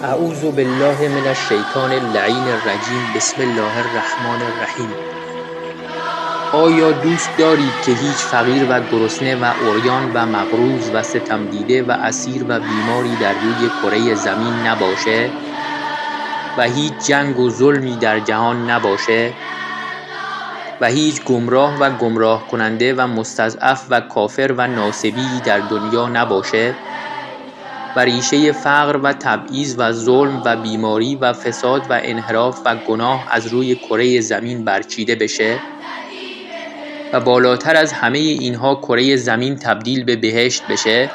اعوذ بالله من الشیطان اللعین الرجیم. بسم الله الرحمن الرحیم. آیا دوست دارید که هیچ فقیر و گرسنه و عریان و مقروض و ستم دیده و اسیر و بیماری در روی کره زمین نباشه و هیچ جنگ و ظلمی در جهان نباشه و هیچ گمراه و گمراه کننده و مستضعف و کافر و ناصبی در دنیا نباشه و ریشه فقر و تبعیض و ظلم و بیماری و فساد و انحراف و گناه از روی کره زمین برچیده بشه و بالاتر از همه اینها کره زمین تبدیل به بهشت بشه؟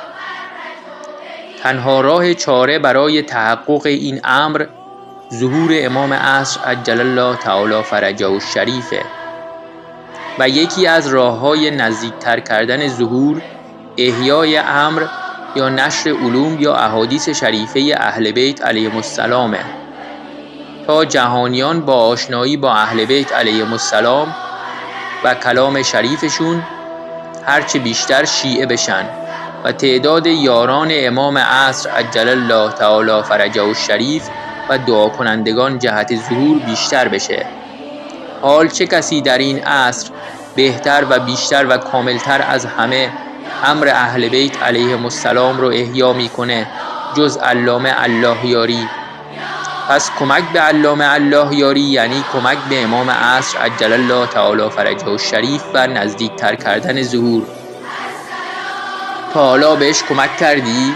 تنها راه چاره برای تحقق این امر ظهور امام عصر عجل الله تعالی فرجه الشریفه و یکی از راه‌های نزدیکتر کردن ظهور احیای امر یا نشر علوم یا احادیث شریفه اهل بیت علیهم السلامه تا جهانیان با آشنایی با اهل بیت علیهم السلام و کلام شریفشون هرچه بیشتر شیعه بشن و تعداد یاران امام عصر عجل الله تعالی فرجه الشریف و دعا کنندگان جهت ظهور بیشتر بشه. حال چه کسی در این عصر بهتر و بیشتر و کاملتر از همه امر اهل بیت علیهم السلام رو احیا میکنه جز علامه الله یاری؟ پس کمک به علامه الله یاری یعنی کمک به امام عصر عجل الله تعالی فرجه الشریف و نزدیکتر کردن ظهور. تا حالا بهش کمک کردی؟